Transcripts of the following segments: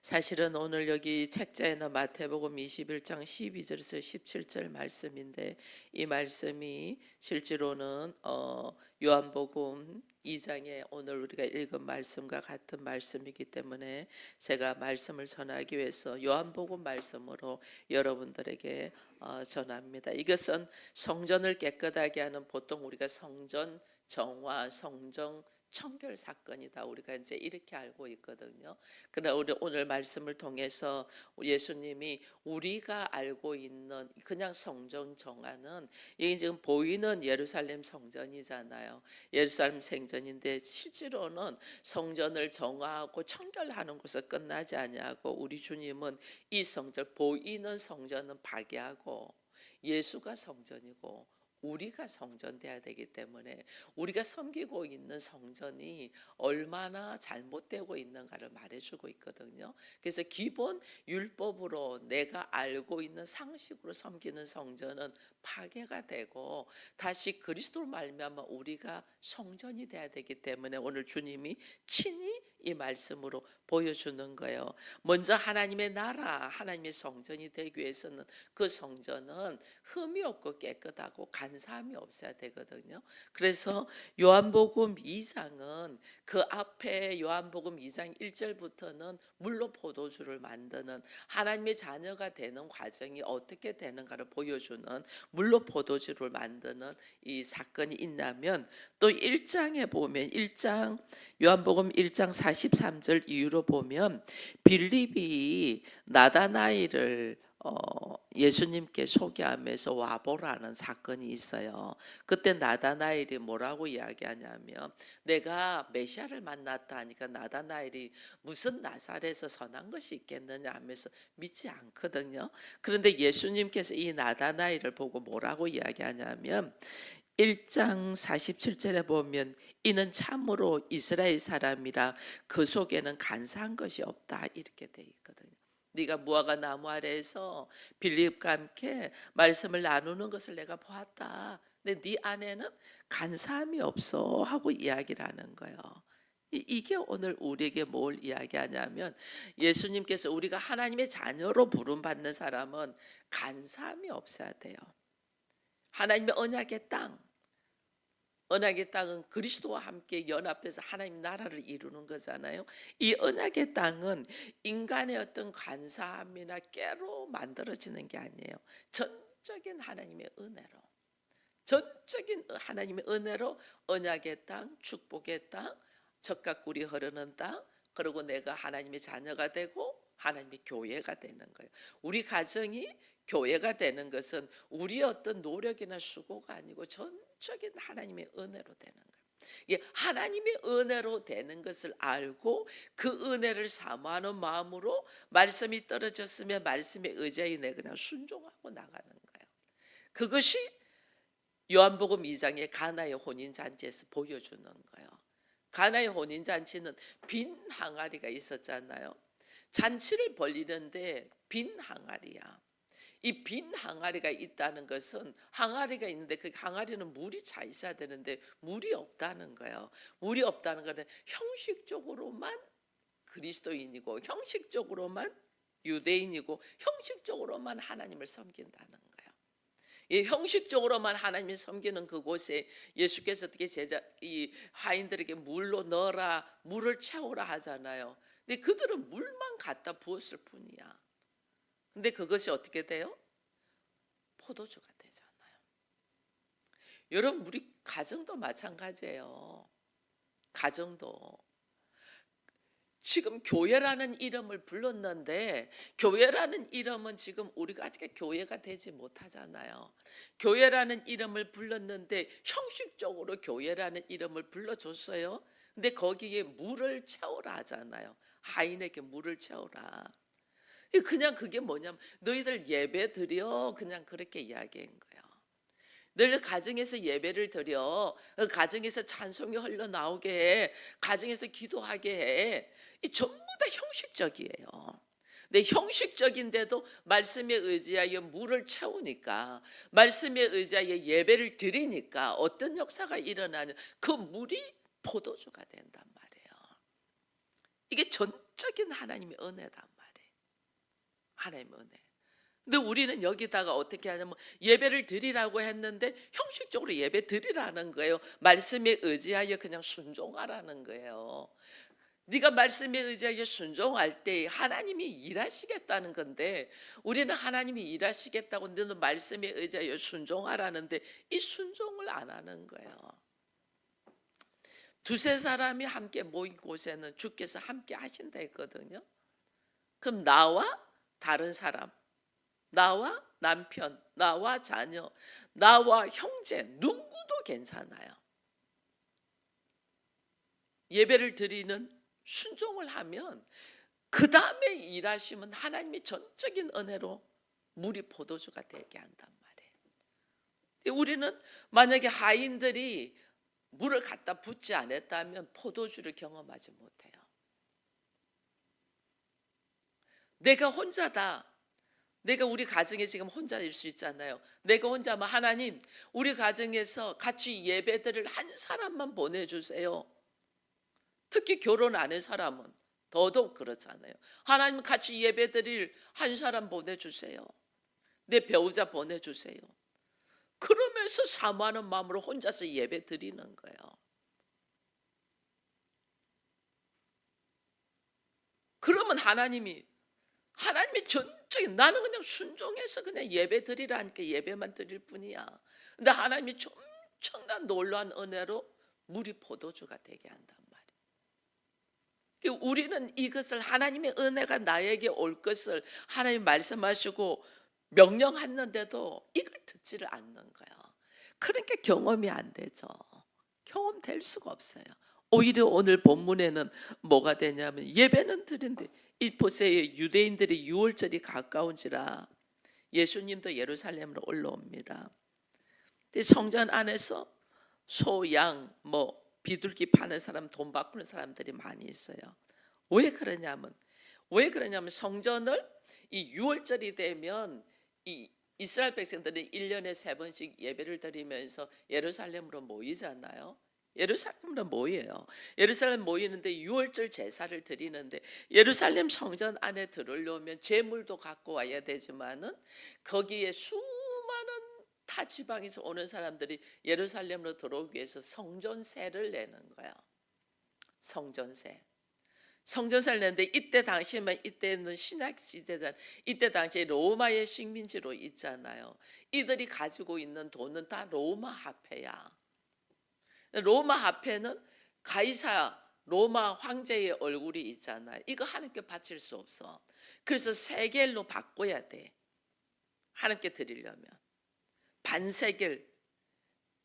사실은 오늘 여기 책자에는 마태복음 21장 12절에서 17절 말씀인데, 이 말씀이 실제로는 요한복음 2장에 오늘 우리가 읽은 말씀과 같은 말씀이기 때문에 제가 말씀을 전하기 위해서 요한복음 말씀으로 여러분들에게 전합니다. 이것은 성전을 깨끗하게 하는, 보통 우리가 성전 정화, 성전 청결 사건이다, 우리가 이제 이렇게 알고 있거든요. 그러나 우리 오늘 말씀을 통해서 예수님이 우리가 알고 있는 그냥 성전 정화는, 이게 지금 보이는 예루살렘 성전이잖아요. 예루살렘 성전인데 실제로는 성전을 정화하고 청결하는 것에 끝나지 아니하고, 우리 주님은 이 성전, 보이는 성전은 파괴하고 예수가 성전이고 우리가 성전돼야 되기 때문에, 우리가 섬기고 있는 성전이 얼마나 잘못되고 있는가를 말해주고 있거든요. 그래서 기본 율법으로 내가 알고 있는 상식으로 섬기는 성전은 파괴가 되고, 다시 그리스도로 말미암아 우리가 성전이 돼야 되기 때문에 오늘 주님이 친히 이 말씀으로 보여주는 거예요. 먼저 하나님의 나라, 하나님의 성전이 되기 위해서는 그 성전은 흠이 없고 깨끗하고 간사함이 없어야 되거든요. 그래서 요한복음 2장은 그 앞에 요한복음 2장 1절부터는 물로 포도주를 만드는, 하나님의 자녀가 되는 과정이 어떻게 되는가를 보여주는, 물로 포도주를 만드는 이 사건이 있다면, 또 1장에 보면, 1장 요한복음 1장 43절 이후로 보면 빌립이 나다나엘을 예수님께 소개하면서 와보라는 사건이 있어요. 그때 나다나엘이 뭐라고 이야기하냐면, 내가 메시아를 만났다 하니까 나다나엘이 무슨 나사렛에서 선한 것이 있겠느냐 하면서 믿지 않거든요. 그런데 예수님께서 이 나다나엘을 보고 뭐라고 이야기하냐면, 1장 47절에 보면 이는 참으로 이스라엘 사람이라 그 속에는 간사한 것이 없다, 이렇게 돼 있거든요. 네가 무화과 나무 아래에서 빌립과 함께 말씀을 나누는 것을 내가 보았다. 근데 네 안에는 간사함이 없어 하고 이야기를 하는 거예요. 이게 오늘 우리에게 뭘 이야기하냐면, 예수님께서 우리가 하나님의 자녀로 부름받는 사람은 간사함이 없어야 돼요. 하나님의 언약의 땅, 언약의 땅은 그리스도와 함께 연합돼서 하나님 나라를 이루는 거잖아요. 이 언약의 땅은 인간의 어떤 간사함이나 깨로 만들어지는 게 아니에요. 전적인 하나님의 은혜로, 전적인 하나님의 은혜로 언약의 땅, 축복의 땅, 젖과 꿀이 흐르는 땅, 그리고 내가 하나님의 자녀가 되고 하나님의 교회가 되는 거예요. 우리 가정이 교회가 되는 것은 우리의 어떤 노력이나 수고가 아니고 전적인 하나님의 은혜로 되는 거예요. 예, 하나님의 은혜로 되는 것을 알고 그 은혜를 사모하는 마음으로 말씀이 떨어졌으면 말씀에 의지하여 내 그냥 순종하고 나가는 거예요. 그것이 요한복음 2장의 가나의 혼인잔치에서 보여주는 거예요. 가나의 혼인잔치는 빈 항아리가 있었잖아요. 잔치를 벌리는데 빈 항아리야. 이 빈 항아리가 있다는 것은, 항아리가 있는데 그 항아리는 물이 차 있어야 되는데 물이 없다는 거예요. 물이 없다는 것은 형식적으로만 그리스도인이고 형식적으로만 유대인이고 형식적으로만 하나님을 섬긴다는 거예요. 이 형식적으로만 하나님을 섬기는 그곳에 예수께서 어떻게 이 하인들에게 물로 넣어라, 물을 채우라 하잖아요. 근데 그들은 물만 갖다 부었을 뿐이야. 근데 그것이 어떻게 돼요? 포도주가 되잖아요. 여러분, 우리 가정도 마찬가지예요. 가정도 지금 교회라는 이름을 불렀는데, 교회라는 이름은 지금 우리가 아직 교회가 되지 못하잖아요. 교회라는 이름을 불렀는데 형식적으로 교회라는 이름을 불러줬어요. 근데 거기에 물을 채우라 하잖아요. 하인에게 물을 채우라. 그냥 그게 뭐냐면, 너희들 예배 드려, 그냥 그렇게 이야기한 거예요. 늘 가정에서 예배를 드려, 가정에서 찬송이 흘러나오게 해, 가정에서 기도하게 해. 이 전부 다 형식적이에요. 근데 형식적인데도 말씀에 의지하여 물을 채우니까, 말씀에 의지하여 예배를 드리니까 어떤 역사가 일어나냐, 그 물이 포도주가 된단 말이에요. 이게 전적인 전적인 하나님의 은혜단 말이에요. 하나님의 은혜. 근데 우리는 여기다가 어떻게 하냐면 예배를 드리라고 했는데 형식적으로 예배 드리라는 거예요. 말씀에 의지하여 그냥 순종하라는 거예요. 네가 말씀에 의지하여 순종할 때 하나님이 일하시겠다는 건데, 우리는 하나님이 일하시겠다고 너는 말씀에 의지하여 순종하라는데 이 순종을 안 하는 거예요. 두세 사람이 함께 모인 곳에는 주께서 함께 하신다 했거든요. 그럼 나와 다른 사람, 나와 남편, 나와 자녀, 나와 형제, 누구도 괜찮아요. 예배를 드리는 순종을 하면 그 다음에 일하시면 하나님이 전적인 은혜로 물이 포도주가 되게 한단 말이에요. 우리는 만약에 하인들이 물을 갖다 붓지 않았다면 포도주를 경험하지 못해요. 내가 혼자다. 내가 우리 가정에 지금 혼자일 수 있잖아요. 내가 혼자면 하나님, 우리 가정에서 같이 예배드릴 한 사람만 보내주세요. 특히 결혼 안 한 사람은 더더욱 그렇잖아요. 하나님, 같이 예배드릴 한 사람 보내주세요. 내 배우자 보내주세요. 그러면서 사모하는 마음으로 혼자서 예배 드리는 거예요. 그러면 하나님이 전적인, 나는 그냥 순종해서 그냥 예배 드리라니까 예배만 드릴 뿐이야. 근데 하나님이 엄청난 놀라운 은혜로 물이 포도주가 되게 한단 말이에요. 우리는 이것을, 하나님의 은혜가 나에게 올 것을 하나님 말씀하시고 명령했는데도 이걸 듣지를 않는 거예요. 그러니까 경험이 안 되죠. 경험될 수가 없어요. 오히려 오늘 본문에는 뭐가 되냐면, 예배는 드린데 이 보세요. 유대인들이 유월절이 가까운지라 예수님도 예루살렘으로 올라옵니다. 성전 안에서 소, 양, 비둘기 파는 사람, 돈 바꾸는 사람들이 많이 있어요. 왜 그러냐면 성전을 이 유월절이 되면 이 이스라엘 백성들이 1년에 3번씩 예배를 드리면서 예루살렘으로 모이잖아요. 예루살렘으로 모여요. 예루살렘 모이는데 유월절 제사를 드리는데, 예루살렘 성전 안에 들어오려면 제물도 갖고 와야 되지만은 거기에 수많은 타 지방에서 오는 사람들이 예루살렘으로 들어오기 위해서 성전세를 내는 거예요. 성전세를 내는데, 이때는 신약 시대잖아요. 이때 당시에 로마의 식민지로 있잖아요. 이들이 가지고 있는 돈은 다 로마 화폐야. 로마 화폐는 로마 황제의 얼굴이 있잖아요. 이거 하나님께 바칠 수 없어. 그래서 세겔로 바꿔야 돼. 하나님께 드리려면 반세겔,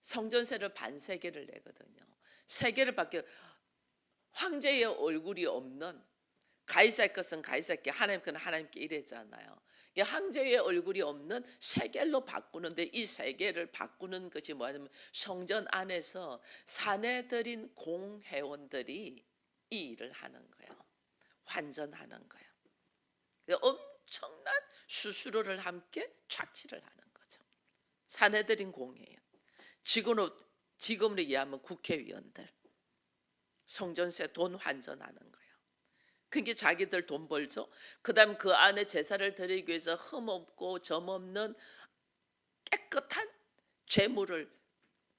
성전세를 반세겔을 내거든요. 세겔을 바뀌어 황제의 얼굴이 없는, 가이사의 것은 가이사께, 하나님 것은 하나님께 이랬잖아요. 황제의 얼굴이 없는 세겔로 바꾸는데, 이 세겔을 바꾸는 것이 뭐냐면 성전 안에서 사내들인 공회원들이 이 일을 하는 거예요. 환전하는 거예요. 엄청난 수수료를 함께 착취를 하는 거죠. 사내들인 공회원, 지금으로 이해하면 국회의원들, 성전세 돈 환전하는 거예요. 그게 자기들 돈 벌죠. 그다음 그 안에 제사를 드리기 위해서 흠 없고 점 없는 깨끗한 제물을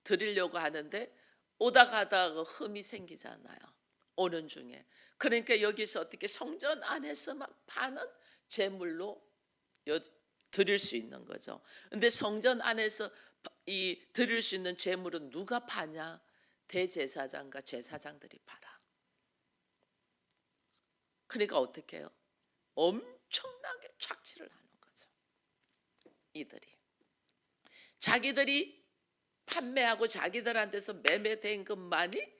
드리려고 하는데, 오다 가다가 흠이 생기잖아요. 오는 중에. 그러니까 여기서 어떻게 성전 안에서만 파는 제물로 드릴 수 있는 거죠. 근데 성전 안에서 이 드릴 수 있는 제물은 누가 파냐? 대제사장과 제사장들이 팔아. 그러니까 어떻게 해요? 엄청나게 착취를 하는 거죠. 이들이 자기들이 판매하고 자기들한테서 매매된 것만이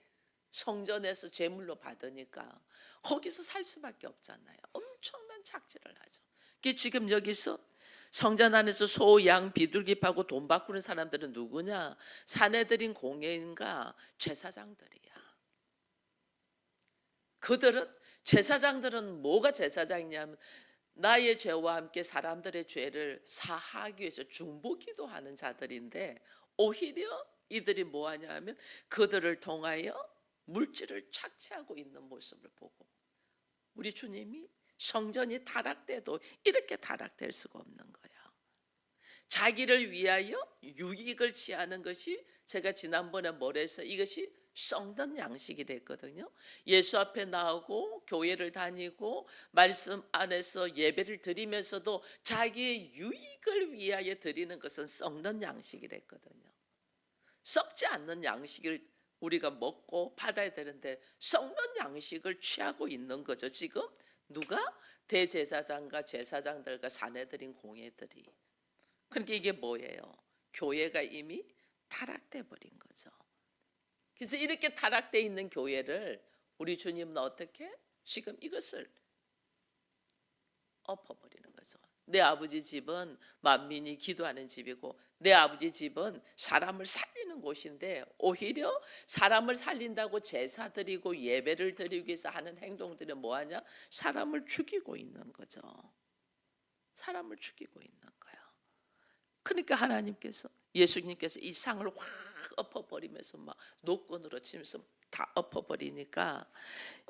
성전에서 제물로 받으니까 거기서 살 수밖에 없잖아요. 엄청난 착취를 하죠. 지금 여기서 성전 안에서 소, 양, 비둘기 파고 돈 바꾸는 사람들은 누구냐? 사내들인 공회인과 제사장들이야. 제사장들은 뭐가 제사장이냐면, 나의 죄와 함께 사람들의 죄를 사하기 위해서 중보기도 하는 자들인데, 오히려 이들이 뭐하냐 하면 그들을 통하여 물질을 착취하고 있는 모습을 보고, 우리 주님이 성전이 타락돼도 이렇게 타락될 수가 없는 거예요. 자기를 위하여 유익을 취하는 것이, 제가 지난번에 뭐래서 이것이 성전 양식이 됐거든요. 예수 앞에 나오고 교회를 다니고 말씀 안에서 예배를 드리면서도 자기의 유익을 위하여 드리는 것은 썩는 양식이 됐거든요. 썩지 않는 양식을 우리가 먹고 받아야 되는데 썩는 양식을 취하고 있는 거죠. 지금 누가? 대제사장과 제사장들과 사내들인 공회들이. 그러니까 이게 뭐예요? 교회가 이미 타락돼 버린 거죠. 그래서 이렇게 타락돼 있는 교회를 우리 주님은 어떻게? 지금 이것을 엎어버리는 거죠. 내 아버지 집은 만민이 기도하는 집이고 내 아버지 집은 사람을 살리는 곳인데 오히려 사람을 살린다고 제사 드리고 예배를 드리기 위해서 하는 행동들이 뭐하냐? 사람을 죽이고 있는 거죠. 사람을 죽이고 있는 거예요. 그러니까 하나님께서, 예수님께서 이 상을 확 엎어버리면서 막 노건으로 치면서 다 엎어버리니까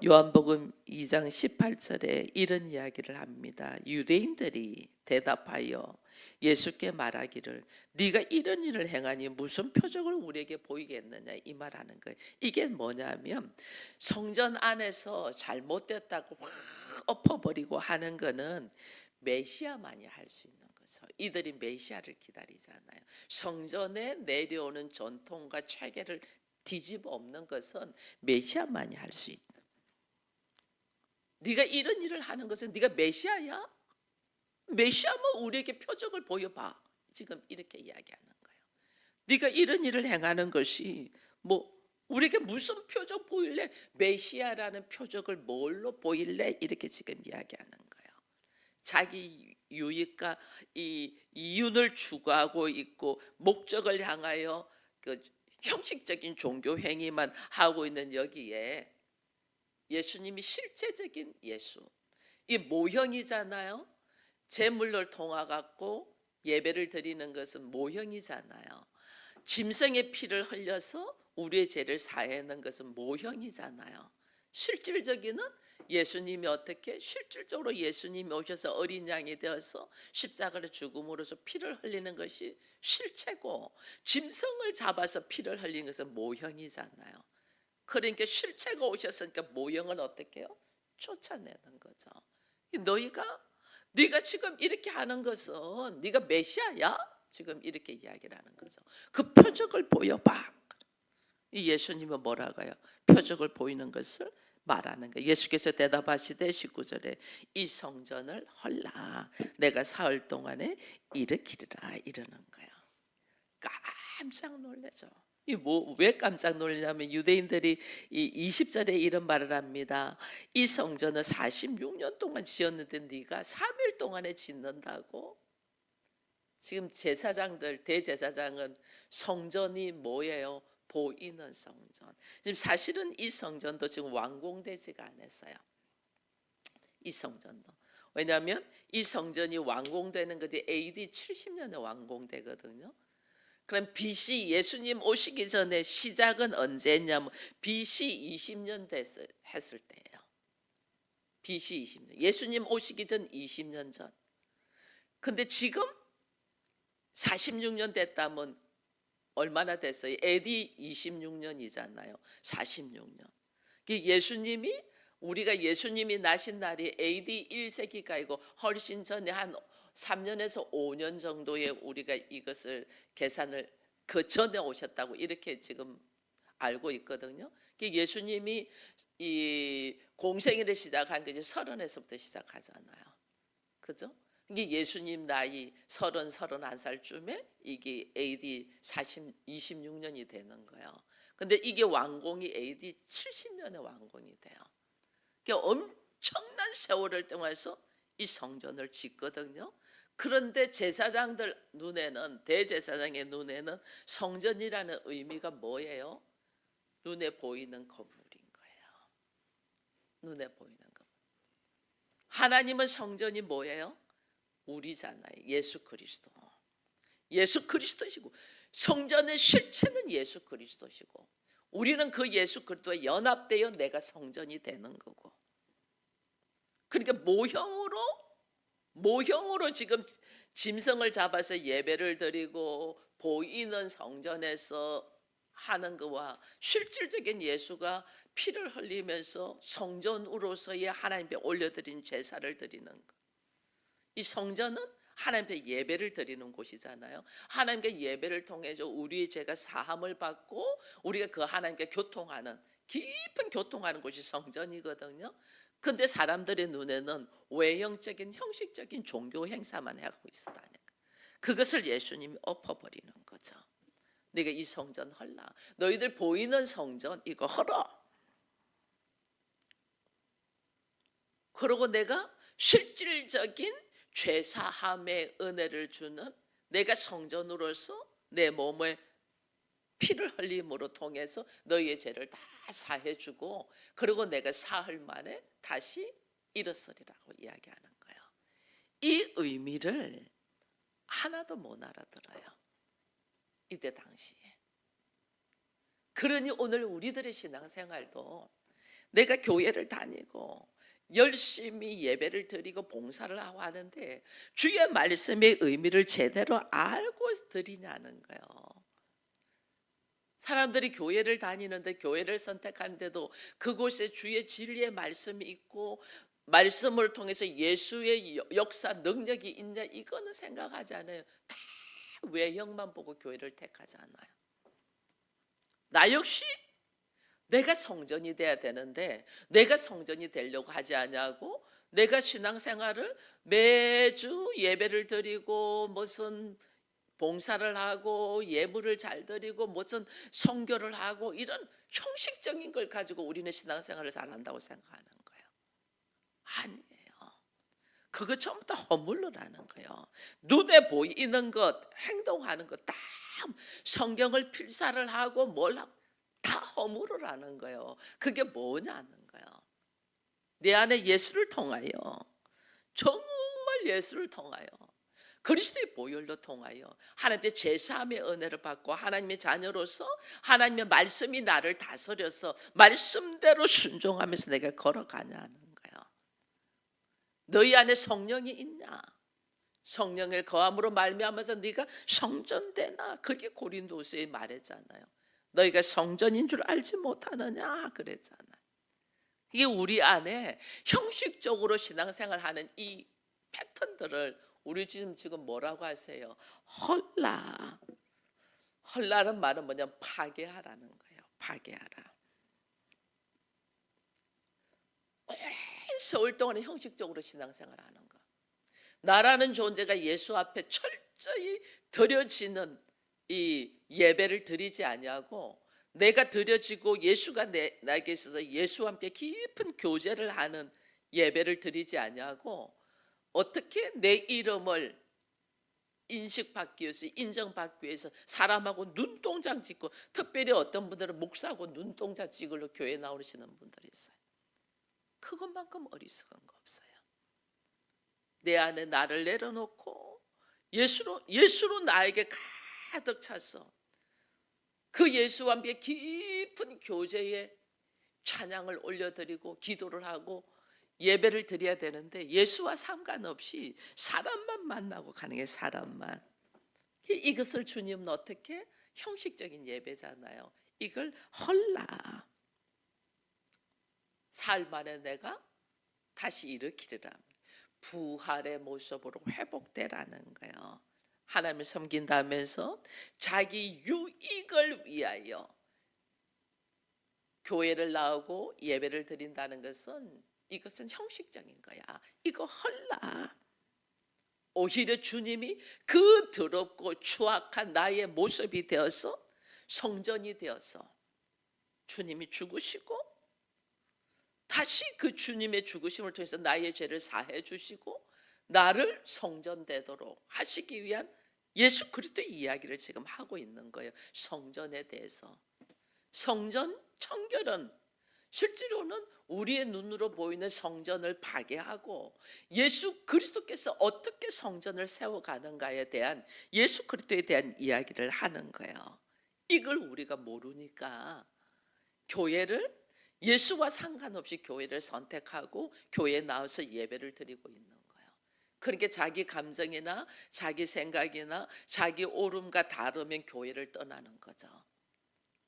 요한복음 2장 18절에 이런 이야기를 합니다. 유대인들이 대답하여 예수께 말하기를 네가 이런 일을 행하니 무슨 표적을 우리에게 보이겠느냐, 이 말하는 거예요. 이게 뭐냐면 성전 안에서 잘못됐다고 확 엎어버리고 하는 거는 메시아만이 할 수 있는 거죠. 이들이 메시아를 기다리잖아요. 성전에 내려오는 전통과 체계를 뒤집어 엎는 것은 메시아만이 할 수 있다. 네가 이런 일을 하는 것은 네가 메시아야? 메시아면 우리에게 표적을 보여봐. 지금 이렇게 이야기하는 거예요. 네가 이런 일을 행하는 것이 뭐 우리에게 무슨 표적 보일래? 메시아라는 표적을 뭘로 보일래? 이렇게 지금 이야기하는 거예요. 자기 유익과 이 이윤을 추구하고 있고 목적을 향하여 그 형식적인 종교 행위만 하고 있는 여기에 예수님이 실제적인 예수, 이 모형이잖아요. 제물을 통하 갖고 예배를 드리는 것은 모형이잖아요. 짐승의 피를 흘려서 우리의 죄를 사하는 것은 모형이잖아요. 실질적인은 예수님이 어떻게 실질적으로 예수님이 오셔서 어린 양이 되어서 십자가를 죽음으로써 피를 흘리는 것이 실체고, 짐승을 잡아서 피를 흘리는 것은 모형이잖아요. 그러니까 실체가 오셨으니까 모형은 어떻게 해요? 쫓아내는 거죠. 네가 지금 이렇게 하는 것은 네가 메시아야? 지금 이렇게 이야기를 하는 거죠. 그 표적을 보여봐. 이 예수님은 뭐라고요? 표적을 보이는 것을 말하는 거예요. 예수께서 대답하시되 19절에 이 성전을 헐라 내가 사흘 동안에 일으키리라 이러는 거예요. 깜짝 놀라죠. 왜 깜짝 놀라냐면 유대인들이 이 20절에 이런 말을 합니다. 이 성전은 46년 동안 지었는데 네가 3일 동안에 짓는다고? 지금 제사장들, 대제사장은 성전이 뭐예요? 보이는 성전. 지금 사실은 이 성전도 지금 완공되지가 않았어요. 이 성전도. 왜냐하면 이 성전이 완공되는 것이 AD 70년에 완공되거든요. 그럼 BC 예수님 오시기 전에 시작은 언제냐면 BC 20년 했을 때예요. BC 20년. 예수님 오시기 전 20년 전. 근데 지금 46년 됐다면 얼마나 됐어요? AD 26년이잖아요. 46년. 우리가 예수님이 나신 날이 AD 1세기가 아니고 훨씬 전에 한 3년에서 5년 정도에 우리가 이것을 계산을 그 전에 오셨다고 이렇게 지금 알고 있거든요. 예수님이 이 공생애를 시작한 게 30에서부터 시작하잖아요. 그죠? 이게 예수님 나이 31살쯤에 이게 AD 26년이 되는 거예요. 근데 이게 완공이 AD 70년에 완공이 돼요. 그러니까 엄청난 세월을 통해서 이 성전을 짓거든요. 그런데 제사장들 눈에는, 대제사장의 눈에는 성전이라는 의미가 뭐예요? 눈에 보이는 건물인 거예요. 눈에 보이는 건물. 하나님은 성전이 뭐예요? 우리잖아요. 예수 그리스도. 예수 그리스도시고 성전의 실체는 예수 그러니까 모형으로 지금 짐승을 잡아서 예배를 드리고 보이는 성전에서 하는 거와 실질적인 예수가 피를 흘리면서 성전으로서의 하나님께 올려드린 제사를 드리는 것. 이 성전은 하나님께 예배를 드리는 곳이잖아요. 하나님께 예배를 통해서 우리의 죄가 사함을 받고 우리가 그 하나님께 교통하는, 깊은 교통하는 곳이 성전이거든요. 근데 사람들의 눈에는 외형적인 형식적인 종교 행사만 하고 있다니까. 그것을 예수님이 엎어버리는 거죠. 네가 이 성전 헐라. 너희들 보이는 성전 이거 헐어. 그러고 내가 실질적인 죄사함의 은혜를 주는, 내가 성전으로서 내 몸에 피를 흘림으로 통해서 너희의 죄를 다 사해주고, 그리고 내가 사흘 만에 다시 일어서리라고 이야기하는 거예요. 이 의미를 하나도 못 알아들어요, 이때 당시에. 그러니 오늘 우리들의 신앙생활도 내가 교회를 다니고 열심히 예배를 드리고 봉사를 하고 하는데 주의 말씀의 의미를 제대로 알고 드리냐는 거예요. 사람들이 교회를 다니는데, 교회를 선택하는데도 그곳에 주의 진리의 말씀이 있고 말씀을 통해서 예수의 역사 능력이 있냐, 이거는 생각하지 않아요. 다 외형만 보고 교회를 택하잖아요. 나 역시 내가 성전이 돼야 되는데 내가 성전이 되려고 하지 않냐고, 내가 신앙생활을 매주 예배를 드리고 무슨 봉사를 하고 예물을 잘 드리고 무슨 선교를 하고 이런 형식적인 걸 가지고 우리는 신앙생활을 잘한다고 생각하는 거예요. 아니에요. 그거 전부 다 허물로라는 거예요. 눈에 보이는 것, 행동하는 것 다 성경을 필사를 하고 뭘 하고 다 허물으라는 거예요. 그게 뭐냐는 거예요. 내 안에 예수를 통하여, 정말 예수를 통하여, 그리스도의 보혈로 통하여 하나님의 제사함의 은혜를 받고 하나님의 자녀로서 하나님의 말씀이 나를 다스려서 말씀대로 순종하면서 내가 걸어가냐는 거예요. 너희 안에 성령이 있냐? 성령의 거함으로 말미암아서 네가 성전되나? 그게 고린도서에 말했잖아요. 너희가 성전인 줄 알지 못하느냐 그랬잖아요. 이게 우리 안에 형식적으로 신앙생활하는 이 패턴들을 우리 지금 뭐라고 하세요? 헐라. 헐라는 말은 뭐냐? 파괴하라는 거예요. 파괴하라. 오랜 세월 동안 형식적으로 신앙생활하는 거. 나라는 존재가 예수 앞에 철저히 드려지는 이 예배를 드리지 아니하고, 내가 드려지고 예수가 나에게 있어서 예수와 함께 깊은 교제를 하는 예배를 드리지 아니하고, 어떻게 내 이름을 인식받기 위해서, 인정받기 위해서 사람하고 눈동자 찍고, 특별히 어떤 분들은 목사하고 눈동자 찍으러 교회 나오시는 분들이 있어요. 그것만큼 어리석은 거 없어요. 내 안에 나를 내려놓고 예수로 나에게 가득 차서 그 예수와 함께 깊은 교제에 찬양을 올려드리고 기도를 하고 예배를 드려야 되는데, 예수와 상관없이 사람만 만나고 가는 게 사람만. 이것을 주님은 어떻게? 형식적인 예배잖아요. 이걸 헐라. 사흘 만에 내가 다시 일으키리라. 부활의 모습으로 회복되라는 거예요. 하나님을 섬긴다면서 자기 유익을 위하여 교회를 나오고 예배를 드린다는 것은, 이것은 형식적인 거야. 이거 헐라. 오히려 주님이 그 더럽고 추악한 나의 모습이 되어서 성전이 되어서 주님이 죽으시고 다시 그 주님의 죽으심을 통해서 나의 죄를 사해 주시고 나를 성전되도록 하시기 위한 예수 그리스도의 이야기를 지금 하고 있는 거예요. 성전에 대해서. 성전 청결은 실제로는 우리의 눈으로 보이는 성전을 파괴하고 예수 그리스도께서 어떻게 성전을 세워가는가에 대한, 예수 그리스도에 대한 이야기를 하는 거예요. 이걸 우리가 모르니까 교회를 예수와 상관없이 교회를 선택하고 교회에 나와서 예배를 드리고 있는 거예요. 그러니까 자기 감정이나 자기 생각이나 자기 옳음과 다르면 교회를 떠나는 거죠.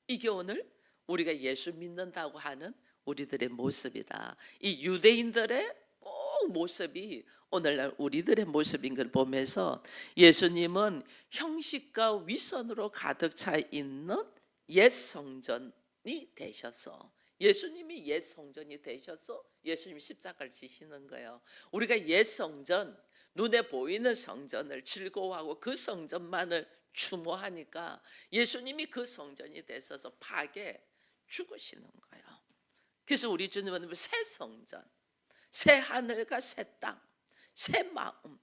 이게 오늘 우리가 예수 믿는다고 하는 우리들의 모습이다. 이 유대인들의 꼭 모습이 오늘날 우리들의 모습인 걸 보면서 예수님은 형식과 위선으로 가득 차 있는 옛 성전이 되셔서, 예수님이 옛 성전이 되셔서 예수님이 십자가를 지시는 거예요. 우리가 옛 성전, 눈에 보이는 성전을 즐거워하고 그 성전만을 추모하니까 예수님이 그 성전이 되셔서 파괴 죽으시는 거예요. 그래서 우리 주님은 새 성전, 새 하늘과 새 땅, 새 마음,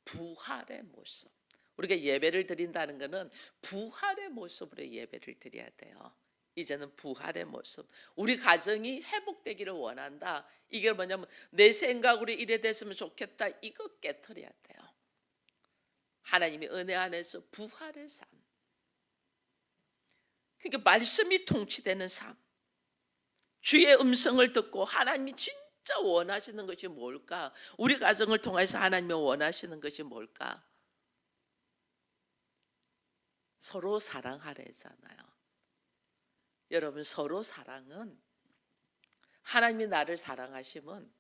부활의 모습. 우리가 예배를 드린다는 것은 부활의 모습으로 예배를 드려야 돼요. 이제는 부활의 모습. 우리 가정이 회복되기를 원한다. 이게 뭐냐면 내 생각으로 이래 됐으면 좋겠다. 이거 깨트려야 돼요. 하나님의 은혜 안에서 부활의 삶. 그러니까 말씀이 통치되는 삶. 주의 음성을 듣고 하나님이 진짜 원하시는 것이 뭘까? 우리 가정을 통해서 하나님이 원하시는 것이 뭘까? 서로 사랑하래잖아요. 여러분, 서로 사랑은 하나님이 나를 사랑하시면,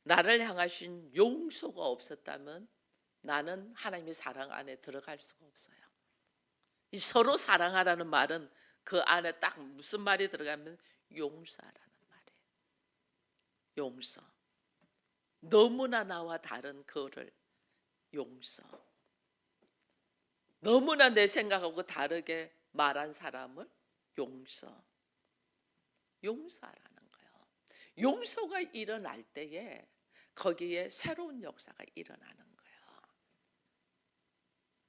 나를 향하신 용서가 없었다면 나는 하나님의 사랑 안에 들어갈 수가 없어요. 이 서로 사랑하라는 말은 그 안에 딱 무슨 말이 들어가면 용서하라는 말이에요. 용서. 너무나 나와 다른 그를 용서. 너무나 내 생각하고 다르게 말한 사람을 용서. 용서하라는 거예요. 용서가 일어날 때에 거기에 새로운 역사가 일어나는 거예요.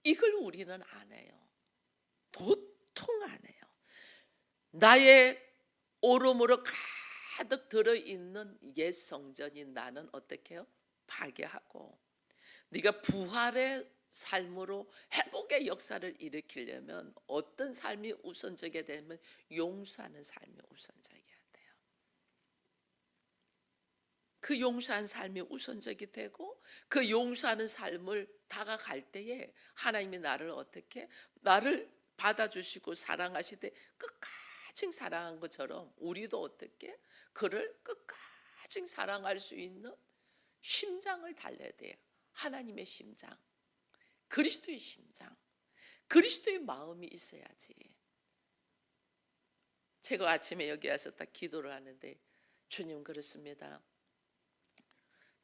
이걸 우리는 안 해요. 도통 안 해요. 나의 오름으로 가득 들어있는 옛 성전인 나는 어떻게 해요? 파괴하고, 네가 부활의 삶으로 회복의 역사를 일으키려면 어떤 삶이 우선적이 되면 용서하는 삶이 우선적이어야 돼요. 그 용서한 삶이 우선적이 되고 그 용서하는 삶을 다가갈 때에 하나님이 나를 어떻게, 나를 받아주시고 사랑하시되 끝까지 사랑한 것처럼 우리도 어떻게 그를 끝까지 사랑할 수 있는 심장을 달래야 돼요. 하나님의 심장, 그리스도의 심장, 그리스도의 마음이 있어야지. 제가 아침에 여기 와서 딱 기도를 하는데, 주님, 그렇습니다.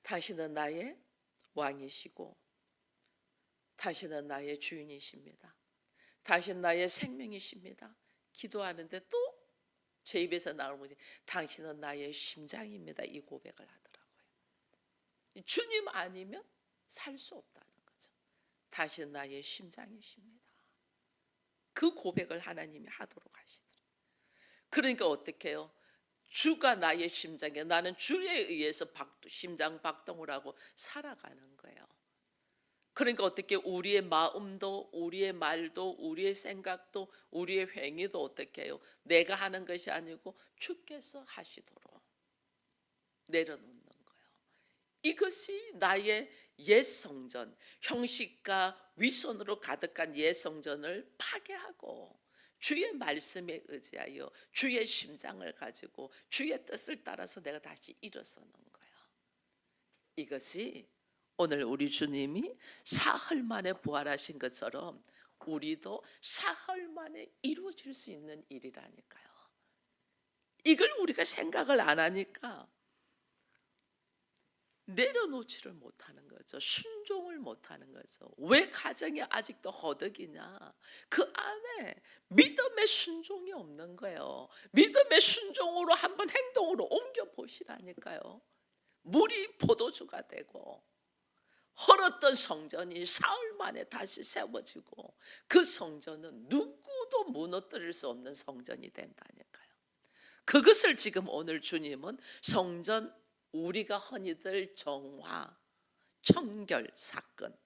당신은 나의 왕이시고 당신은 나의 주인이십니다. 당신 나의 생명이십니다. 기도하는데 또 제 입에서 나오는 것이 당신은 나의 심장입니다. 이 고백을 하더라고요. 주님 아니면 살 수 없다는 거죠. 당신은 나의 심장이십니다. 그 고백을 하나님이 하도록 하시더라고요. 그러니까 어떻게 해요? 주가 나의 심장에, 나는 주에 의해서 심장 박동을 하고 살아가는 거예요. 그러니까 어떻게 우리의 마음도, 우리의 말도, 우리의 생각도, 우리의 행위도 어떻게 해요? 내가 하는 것이 아니고 주께서 하시도록 내려놓는 거예요. 이것이 나의 옛 성전, 형식과 위선으로 가득한 옛 성전을 파괴하고 주의 말씀에 의지하여 주의 심장을 가지고 주의 뜻을 따라서 내가 다시 일어서는 거예요. 이것이 오늘 우리 주님이 사흘 만에 부활하신 것처럼 우리도 사흘 만에 이루어질 수 있는 일이라니까요. 이걸 우리가 생각을 안 하니까 내려놓지를 못하는 거죠. 순종을 못하는 거죠. 왜 가정이 아직도 허덕이냐? 그 안에 믿음의 순종이 없는 거예요. 믿음의 순종으로 한번 행동으로 옮겨보시라니까요. 물이 포도주가 되고 헐었던 성전이 사흘 만에 다시 세워지고 그 성전은 누구도 무너뜨릴 수 없는 성전이 된다니까요. 그것을 지금 오늘 주님은 성전, 우리가 흔히들 정화, 청결 사건,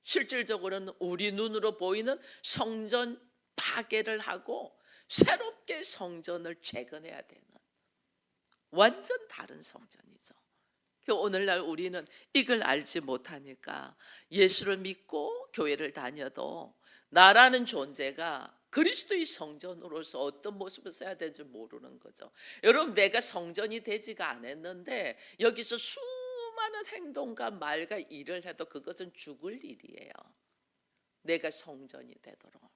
실질적으로는 우리 눈으로 보이는 성전 파괴를 하고 새롭게 성전을 재건해야 되는 완전 다른 성전이죠. 오늘날 우리는 이걸 알지 못하니까 예수를 믿고 교회를 다녀도 나라는 존재가 그리스도의 성전으로서 어떤 모습을 써야 되는지 모르는 거죠. 여러분, 내가 성전이 되지가 않았는데 여기서 수많은 행동과 말과 일을 해도 그것은 죽을 일이에요. 내가 성전이 되도록,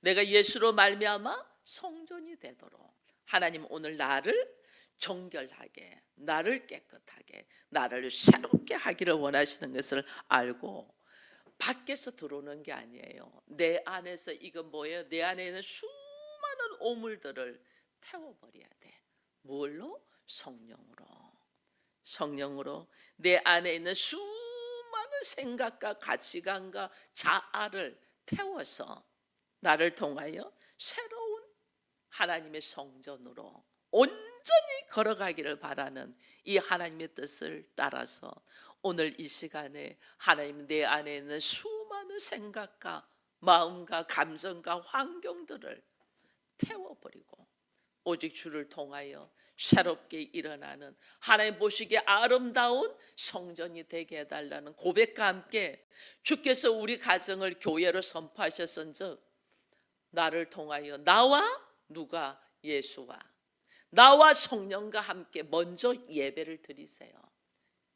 내가 예수로 말미암아 성전이 되도록 하나님 오늘 나를 정결하게, 나를 깨끗하게, 나를 새롭게 하기를 원하시는 것을 알고 밖에서 들어오는 게 아니에요. 내 안에서 이거 뭐예요? 내 안에 있는 수많은 오물들을 태워버려야 돼. 뭘로? 성령으로. 성령으로 내 안에 있는 수많은 생각과 가치관과 자아를 태워서 나를 통하여 새로운 하나님의 성전으로 온전히 걸어가기를 바라는 이 하나님의 뜻을 따라서 오늘 이 시간에 하나님 내 안에 있는 수많은 생각과 마음과 감정과 환경들을 태워버리고 오직 주를 통하여 새롭게 일어나는 하나님 보시기에 아름다운 성전이 되게 해달라는 고백과 함께 주께서 우리 가정을 교회로 선포하셨은즉 나를 통하여 나와 누가? 예수와 나와 성령과 함께 먼저 예배를 드리세요.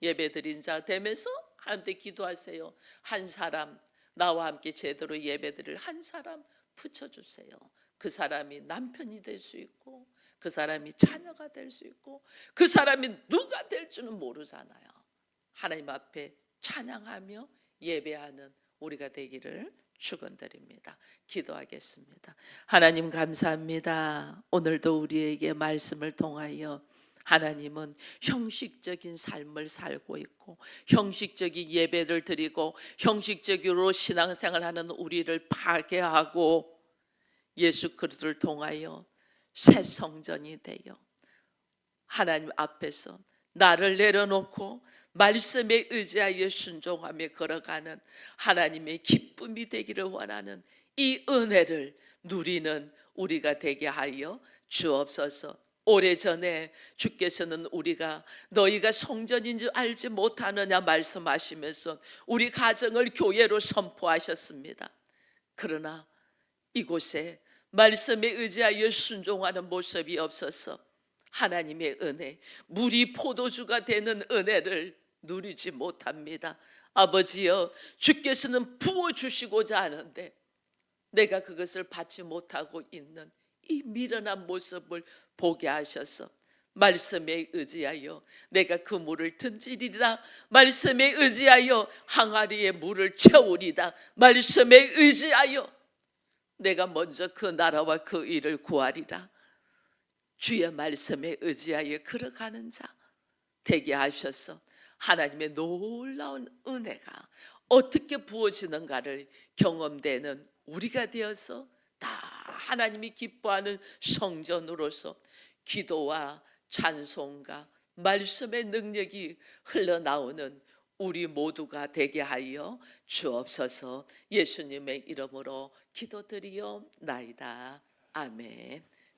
예배 드린 자 되면서 하나님께 기도하세요. 한 사람 나와 함께 제대로 예배 드릴 한 사람 붙여주세요. 그 사람이 남편이 될 수 있고 그 사람이 자녀가 될 수 있고 그 사람이 누가 될지는 모르잖아요. 하나님 앞에 찬양하며 예배하는 우리가 되기를 축원드립니다. 기도하겠습니다. 하나님 감사합니다. 오늘도 우리에게 말씀을 통하여 하나님은 형식적인 삶을 살고 있고 형식적인 예배를 드리고 형식적으로 신앙생활하는 우리를 파괴하고 예수 그리스도를 통하여 새 성전이 되어 하나님 앞에서 나를 내려놓고 말씀에 의지하여 순종하며 걸어가는 하나님의 기쁨이 되기를 원하는 이 은혜를 누리는 우리가 되게 하여 주옵소서. 오래전에 주께서는 우리가 너희가 성전인 줄 알지 못하느냐 말씀하시면서 우리 가정을 교회로 선포하셨습니다. 그러나 이곳에 말씀에 의지하여 순종하는 모습이 없어서 하나님의 은혜, 물이 포도주가 되는 은혜를 누리지 못합니다. 아버지여, 주께서는 부어주시고자 하는데 내가 그것을 받지 못하고 있는 이 미련한 모습을 보게 하셔서 말씀에 의지하여 내가 그 물을 든지리라, 말씀에 의지하여 항아리에 물을 채우리다, 말씀에 의지하여 내가 먼저 그 나라와 그 일을 구하리라. 주의 말씀에 의지하여 걸어가는 자 되게 하셔서 하나님의 놀라운 은혜가 어떻게 부어지는가를 경험되는 우리가 되어서 다 하나님이 기뻐하는 성전으로서 기도와 찬송과 말씀의 능력이 흘러나오는 우리 모두가 되게 하여 주옵소서. 예수님의 이름으로 기도드리옵나이다. 아멘.